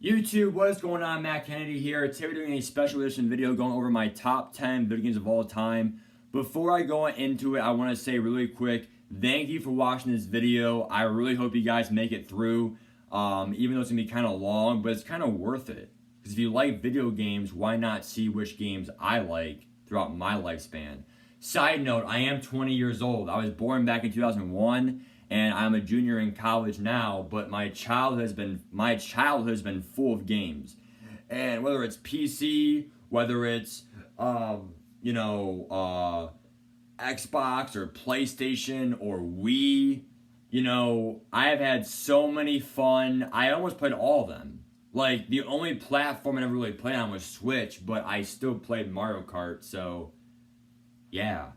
YouTube, what is going on? Matt Kennedy here. Today we're doing a special edition video going over my top 10 video games of all time. Before I go into it, I want to say really quick, thank you for watching this video. I really hope you guys make it through, even though it's going to be kind of long, but it's kind of worth it. Because if you like video games, why not see which games I like throughout my lifespan? Side note, I am 20 years old. I was born back in 2001. And I'm a junior in college now, but my childhood has been full of games, and whether it's PC, whether it's Xbox or PlayStation or Wii, I have had so many fun. I almost played all of them. Like the only platform I never really played on was Switch, but I still played Mario Kart. So yeah.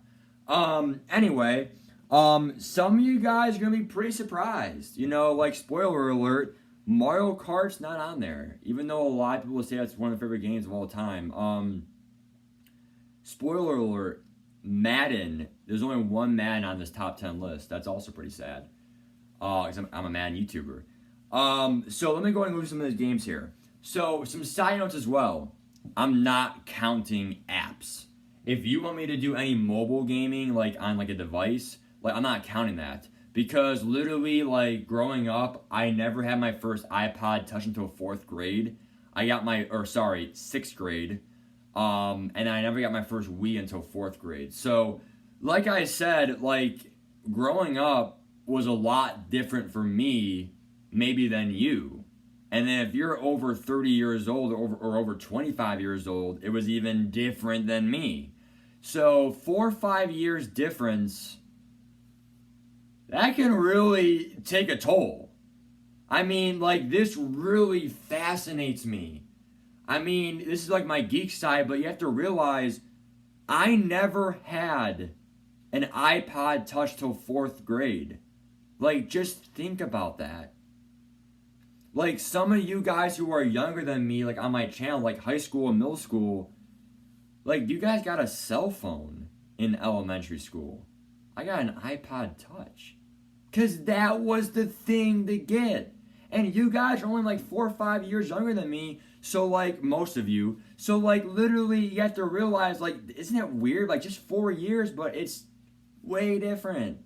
Anyway. Some of you guys are going to be pretty surprised. Like, spoiler alert, Mario Kart's not on there. Even though a lot of people say that's one of their favorite games of all time. Spoiler alert, Madden, there's only one Madden on this top 10 list. That's also pretty sad. Because I'm a Madden YouTuber. So let me go and move some of these games here. So, some side notes as well. I'm not counting apps. If you want me to do any mobile gaming, like on like a device, I'm not counting that, because literally, growing up, I never had my first iPod Touch until 4th grade. Sixth grade. And I never got my first Wii until 4th grade. So, like I said, growing up was a lot different for me, maybe, than you. And then if you're over 30 years old or over 25 years old, it was even different than me. So 4 or 5 years difference, that can really take a toll. I mean, this really fascinates me. I mean, this is like my geek side, but you have to realize I never had an iPod Touch till 4th grade. Just think about that. Some of you guys who are younger than me, on my channel, high school and middle school, you guys got a cell phone in elementary school. I got an iPod Touch. Because that was the thing to get. And you guys are only 4 or 5 years younger than me. So most of you. So literally you have to realize isn't it weird? Just 4 years, but it's way different.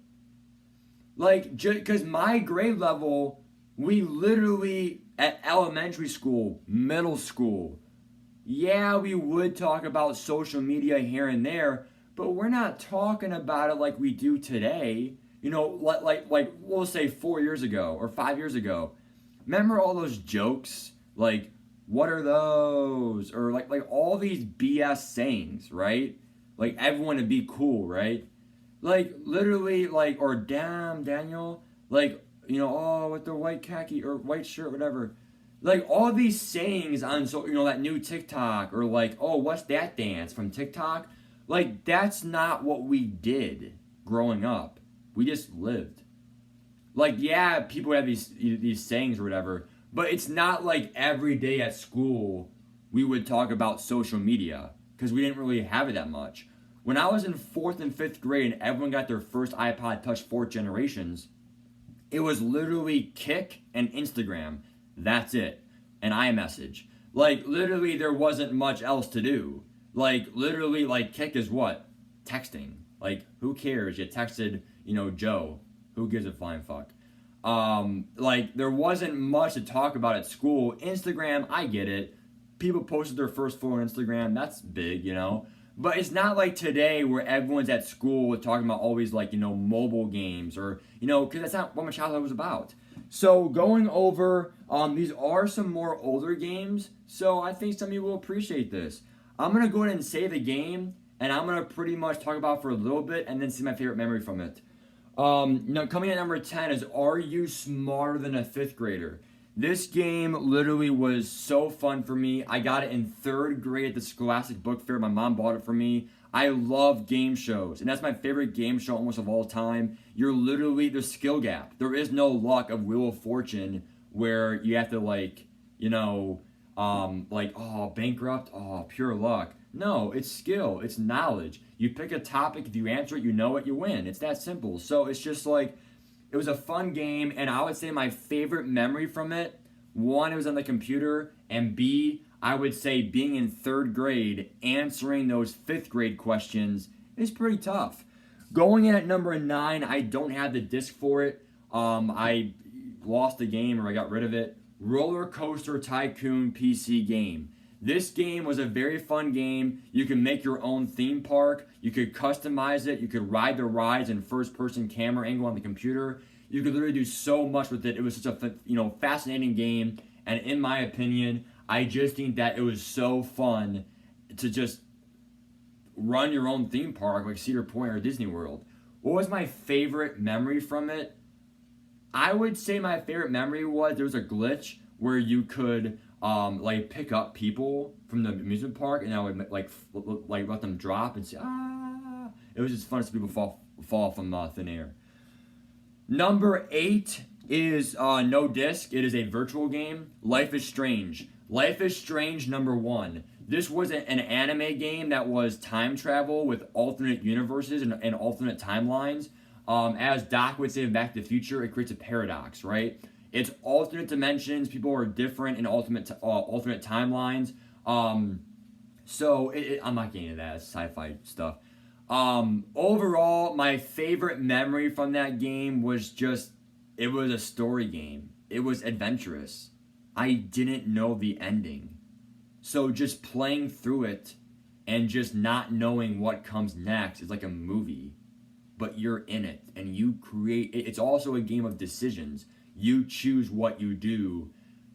Because my grade level, we literally at elementary school, middle school, yeah, we would talk about social media here and there, but we're not talking about it like we do today. We'll say 4 years ago or 5 years ago. Remember all those jokes? What are those? Or all these BS sayings, right? Everyone to be cool, right? Literally, or damn, Daniel. Oh, with the white khaki or white shirt, whatever. All these sayings on, that new TikTok, or oh, what's that dance from TikTok? That's not what we did growing up. We just lived. Yeah, people have these sayings or whatever, but it's not every day at school we would talk about social media, because we didn't really have it that much. When I was in 4th and 5th grade and everyone got their first iPod Touch 4th generations, it was literally Kik and Instagram. That's it. And iMessage. Literally there wasn't much else to do. Literally, Kik is what? Texting. Who cares? You texted, Joe. Who gives a flying fuck? There wasn't much to talk about at school. Instagram, I get it. People posted their first photo on Instagram. That's big, But it's not like today where everyone's at school talking about always mobile games or, because that's not what my childhood was about. So going over, these are some more older games. So I think some of you will appreciate this. I'm going to go ahead and save the game, and I'm going to pretty much talk about it for a little bit and then see my favorite memory from it. Coming at number 10 is Are You Smarter Than a 5th Grader? This game literally was so fun for me. I got it in 3rd grade at the Scholastic Book Fair. My mom bought it for me. I love game shows, and that's my favorite game show almost of all time. You're literally the skill gap. There is no luck of Wheel of Fortune where you have to bankrupt, pure luck. No, it's skill, it's knowledge. You pick a topic, if you answer it, you know it, you win. It's that simple. So it's just it was a fun game, and I would say my favorite memory from it One, it was on the computer, and B, I would say being in third grade, answering those fifth grade questions is pretty tough. Going in at number 9, I don't have the disc for it. I lost the game or I got rid of it. Roller Coaster Tycoon PC game. This game was a very fun game. You can make your own theme park. You could customize it. You could ride the rides in first-person camera angle on the computer. You could literally do so much with it. It was such a fascinating game. And in my opinion, I just think that it was so fun to just run your own theme park like Cedar Point or Disney World. What was my favorite memory from it? I would say my favorite memory was there was a glitch where you could pick up people from the amusement park, and I would like let them drop and say ah. It was just fun to see people fall from thin air. Number 8 is no disc. It is a virtual game. Life is Strange. Life is Strange number 1. This was an anime game that was time travel with alternate universes and alternate timelines. As Doc would say in Back to the Future, it creates a paradox, right? It's alternate dimensions. People are different in alternate timelines. So I'm not getting into that. It's sci-fi stuff. Overall, my favorite memory from that game was just, it was a story game. It was adventurous. I didn't know the ending. So just playing through it and just not knowing what comes next is like a movie. But you're in it and you create. It's also a game of decisions. You choose what you do,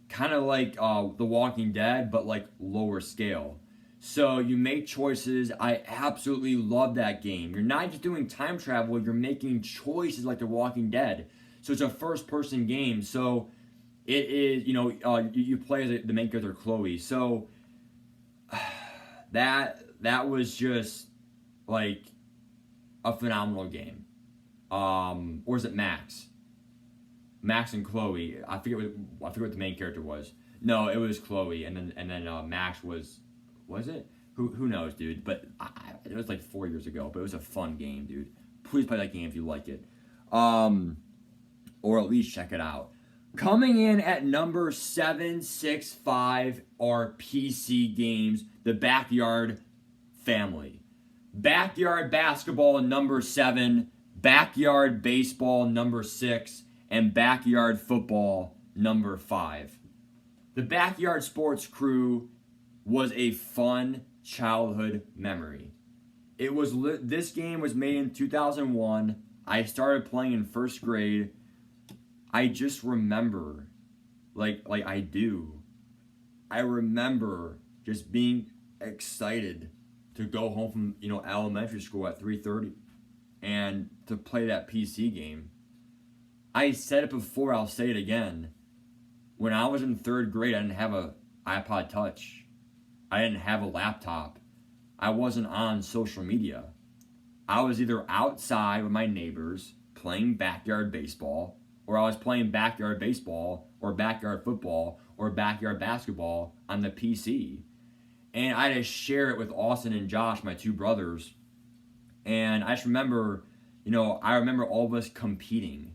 kind of like The Walking Dead, but like lower scale. So you make choices. I absolutely love that game. You're not just doing time travel, you're making choices like The Walking Dead. So it's a first-person game. So it is, you play as the main character, Chloe. So that was just like a phenomenal game. Or is it Max? Max and Chloe. I forget what the main character was. No, it was Chloe, and then Max was it? Who knows, dude? But it was like 4 years ago. But it was a fun game, dude. Please play that game if you like it, or at least check it out. Coming in at number 765 are PC games. The Backyard Family. Backyard Basketball number 7, Backyard Baseball number 6, and Backyard Football number 5. The Backyard Sports Crew was a fun childhood memory. This game was made in 2001. I started playing in first grade. I just remember, like I do. I remember just being excited to go home from elementary school at 3:30 and to play that PC game. I said it before, I'll say it again. When I was in third grade, I didn't have a iPod Touch. I didn't have a laptop. I wasn't on social media. I was either outside with my neighbors playing backyard baseball, or I was playing backyard baseball or backyard football or backyard basketball on the PC. And I just share it with Austin and Josh, my two brothers. And I just remember, I remember all of us competing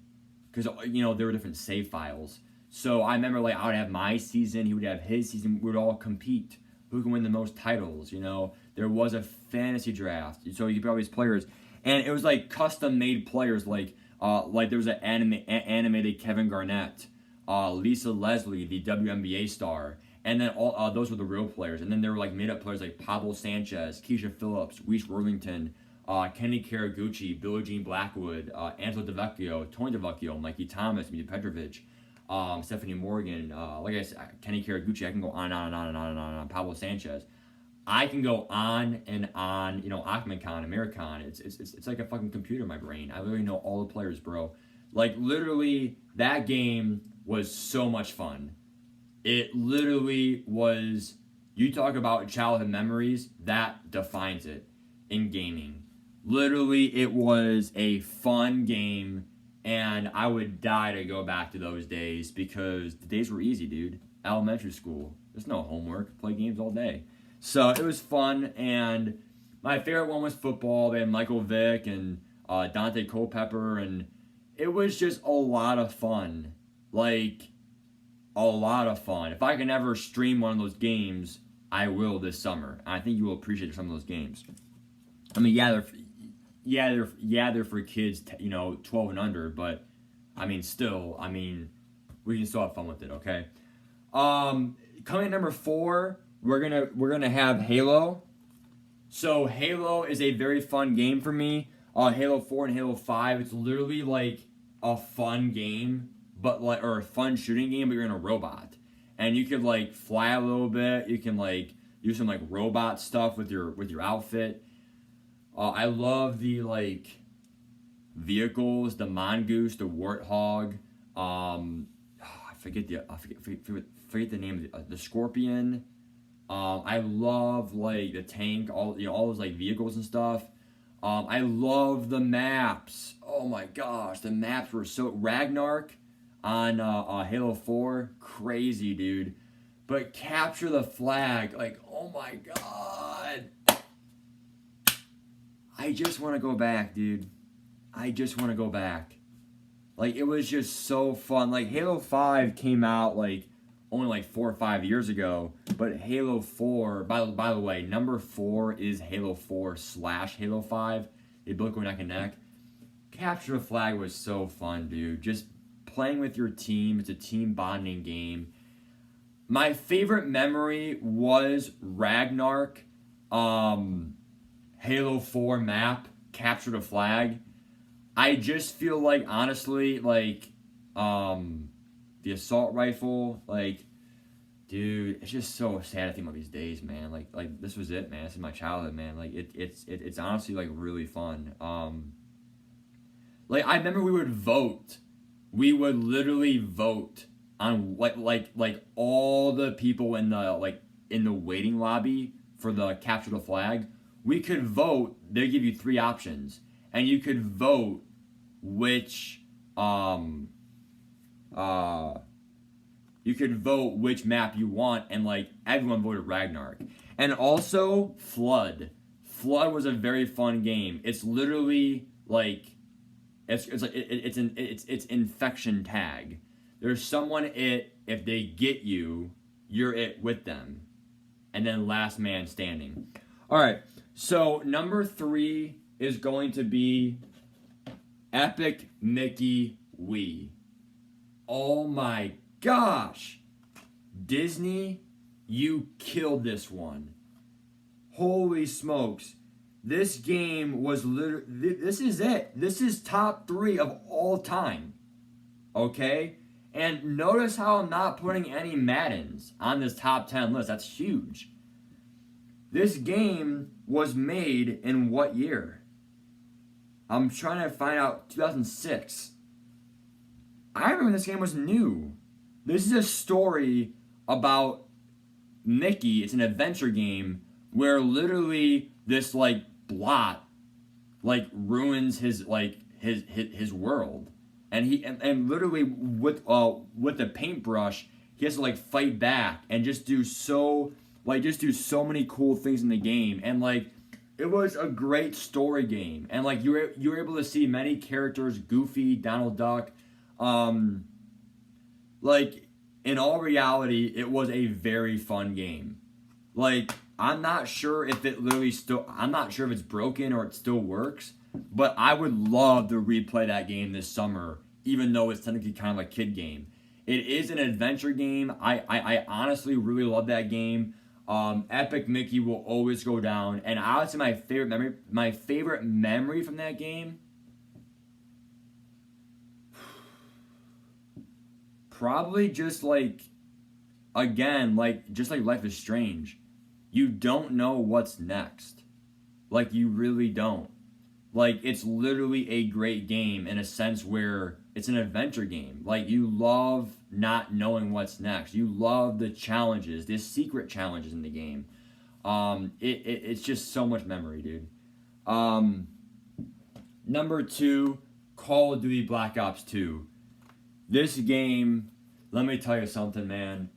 because, there were different save files. So I remember, I would have my season, he would have his season, we would all compete. Who can win the most titles, There was a fantasy draft, so you could all these players. And it was custom-made players, there was an animated Kevin Garnett, Lisa Leslie, the WNBA star, and then all those were the real players. And then there were made-up players like Pablo Sanchez, Keisha Phillips, Reese Worthington, Kenny Karaguchi, Billie Jean Blackwood, Angelo DeVecchio, Tony DeVecchio, Mikey Thomas, Mita Petrovic, Stephanie Morgan, like I said, Kenny Karaguchi. I can go on and on and on and on and on. Pablo Sanchez. I can go on and on. Ahmed Khan, Amir Khan. It's like a fucking computer in my brain. I literally know all the players, bro. Literally, that game was so much fun. It literally was. You talk about childhood memories. That defines it in gaming. Literally, it was a fun game. And I would die to go back to those days because the days were easy, dude. Elementary school. There's no homework. Play games all day. So it was fun. And my favorite one was football. They had Michael Vick and Dante Culpepper. And it was just a lot of fun. a lot of fun. If I can ever stream one of those games, I will this summer. I think you will appreciate some of those games. I mean, they're for kids, 12 and under, but I mean, still, we can still have fun with it, okay? Coming at number 4, we're gonna have Halo. So Halo is a very fun game for me. Halo 4 and Halo 5, it's literally like a fun game, or a fun shooting game, but you're in a robot. And you can like fly a little bit, you can like do some like robot stuff with your outfit. I love the like vehicles, the mongoose, the warthog. I forget the name of the scorpion. I love like the tank, all those like vehicles and stuff. I love the maps. Oh my gosh, the maps were so Ragnarok on Halo 4, crazy, dude. But Capture the Flag, like, oh my god. I just want to go back, dude. I just want to go back. Like, it was just so fun. Like, Halo 5 came out, like, only, like, 4 or 5 years ago. But Halo 4, by the way, number 4 is Halo 4 / Halo 5. They both go neck and neck. Capture the Flag was so fun, dude. Just playing with your team. It's a team bonding game. My favorite memory was Ragnarok. Halo 4 map, Capture the Flag. I just feel like, honestly, like, the assault rifle, like, dude, it's just so sad to think about these days, man. Like this was it, man. This is my childhood, man. Like, it's honestly, like, really fun. Like, I remember we would vote. We would literally vote on, like all the people in the waiting lobby for the Capture the Flag. We could vote. They give you 3 options, and you could vote which map you want, and like everyone voted Ragnarok. And also Flood. Flood was a very fun game. It's literally like it's infection tag. There's someone if they get you, you're it with them, and then last man standing. All right. So number 3 is going to be Epic Mickey Wii. Oh my gosh. Disney, you killed this one. Holy smokes. This game was literally, this is it. This is top 3 of all time. Okay? And notice how I'm not putting any Maddens on this top 10 list. That's huge. This game was made in what year? I'm trying to find out. 2006. I remember this game was new. This is a story about Mickey. It's an adventure game where literally this like blot like ruins his world, and he literally with the paintbrush he has to like fight back and just do so many cool things in the game. And like it was a great story game, and like you were able to see many characters, Goofy, Donald Duck. Like in all reality, it was a very fun game. Like I'm not sure if it's broken or it still works, but I would love to replay that game this summer, even though it's technically kind of a kid game. It is an adventure game. I honestly really love that game. Epic Mickey will always go down, and I would say my favorite memory from that game, probably just like, again, like just like Life is Strange. You don't know what's next. Like you really don't. Like it's literally a great game in a sense where it's an adventure game. Like you love not knowing what's next. You love the challenges, the secret challenges in the game. It's just so much memory, dude. Number 2, Call of Duty Black Ops 2. This game, let me tell you something, man.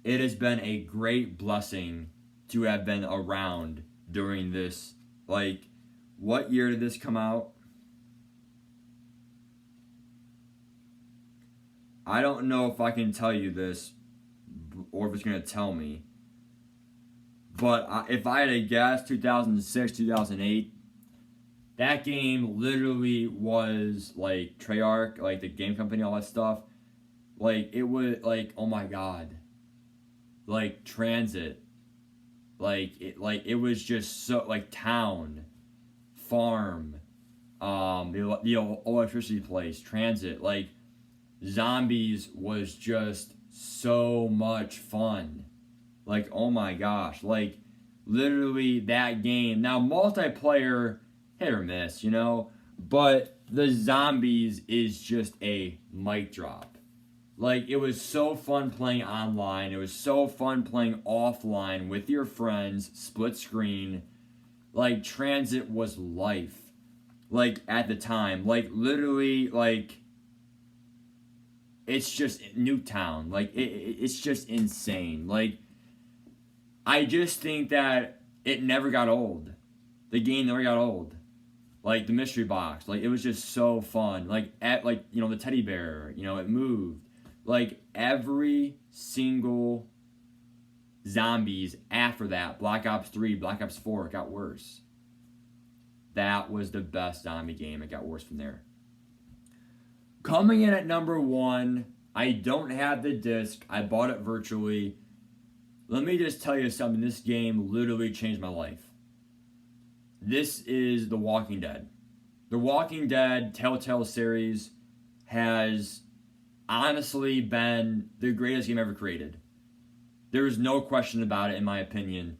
It has been a great blessing to have been around during this. Like, what year did this come out? I don't know if I can tell you this, or if it's gonna tell me. But if I had to guess, 2006, 2008, that game literally was like Treyarch, like the game company, all that stuff. Like it was like, oh my god, like Transit, like it was just so like town, farm, the electricity place, Transit, like Zombies was just so much fun. Like, oh my gosh. Like, literally that game. Now, multiplayer, hit or miss, you know? But the Zombies is just a mic drop. Like, it was so fun playing online. It was so fun playing offline with your friends, split screen. Like, Transit was life. Like, at the time. Like, literally, like, it's just Newtown. Like, it's just insane. Like, I just think that it never got old. The game never got old. Like the mystery box, like it was just so fun. Like the teddy bear, it moved. Like every single Zombies after that, Black Ops 3, Black Ops 4, it got worse. That was the best zombie game. It got worse from there. Coming in at number 1, I don't have the disc. I bought it virtually. Let me just tell you something. This game literally changed my life. This is The Walking Dead. The Walking Dead Telltale series has honestly been the greatest game ever created. There is no question about it, in my opinion.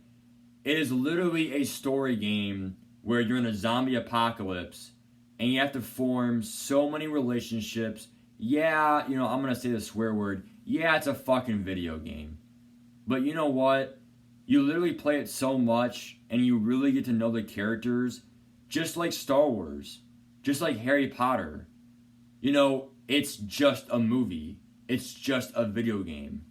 It is literally a story game where you're in a zombie apocalypse and you have to form so many relationships. Yeah, I'm going to say the swear word. Yeah, it's a fucking video game. But you know what? You literally play it so much and you really get to know the characters, just like Star Wars, just like Harry Potter. It's just a movie. It's just a video game.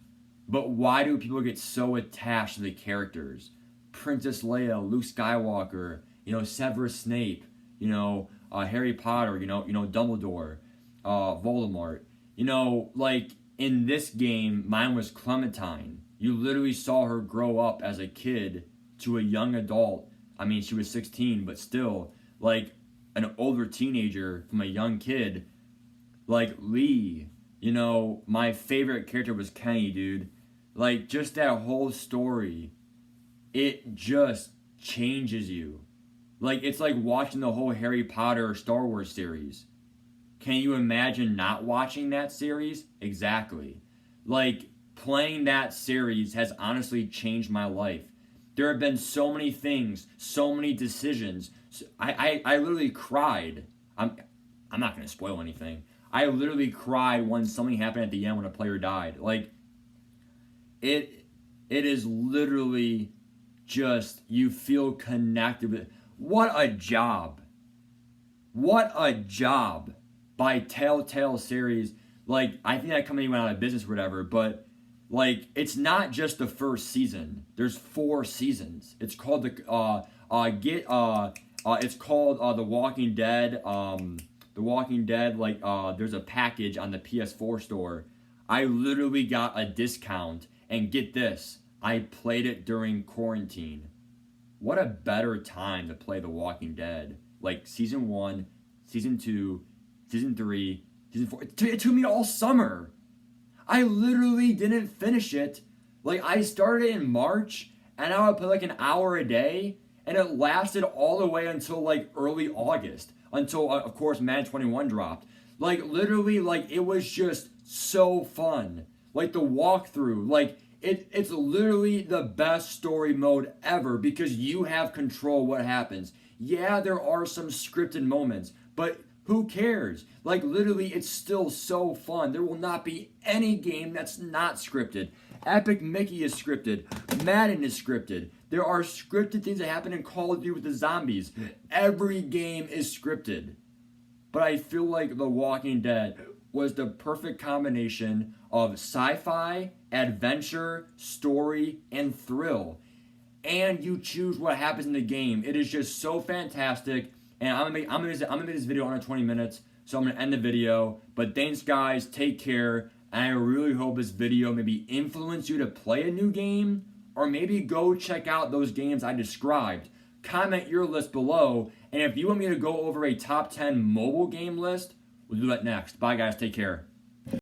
But why do people get so attached to the characters? Princess Leia, Luke Skywalker, Severus Snape, Harry Potter, Dumbledore, Voldemort. Like in this game, mine was Clementine. You literally saw her grow up as a kid to a young adult. I mean, she was 16, but still, like an older teenager from a young kid. Like Lee, my favorite character was Kenny, dude. Like, just that whole story, it just changes you. Like, it's like watching the whole Harry Potter or Star Wars series. Can you imagine not watching that series? Exactly. Like, playing that series has honestly changed my life. There have been so many things, so many decisions. I literally cried. I'm not going to spoil anything. I literally cried when something happened at the end when a player died. Like, it is literally just, you feel connected with it. What a job. What a job by Telltale series. Like, I think that company went out of business or whatever, but like, it's not just the first season. There's 4 seasons. It's called The Walking Dead. The Walking Dead. Like, there's a package on the PS4 store. I literally got a discount, and get this, I played it during quarantine. What a better time to play The Walking Dead. Like season 1, season 2, season 3, season 4. It took me all summer. I literally didn't finish it. Like, I started in March, and I would play like an hour a day, and it lasted all the way until like early August, until of course Madden 21 dropped. Like, literally, like, it was just so fun. Like, the walkthrough, like, it's literally the best story mode ever because you have control what happens. Yeah, there are some scripted moments, but who cares? Like, literally, it's still so fun. There will not be any game that's not scripted. Epic Mickey is scripted. Madden is scripted. There are scripted things that happen in Call of Duty with the zombies. Every game is scripted. But I feel like The Walking Dead was the perfect combination of sci-fi, adventure, story, and thrill. And you choose what happens in the game. It is just so fantastic. And I'm gonna make this video under 20 minutes, so I'm gonna end the video. But thanks, guys. Take care, I really hope this video maybe influenced you to play a new game, or maybe go check out those games I described. Comment your list below, and if you want me to go over a top 10 mobile game list, we'll do that next. Bye guys, take care.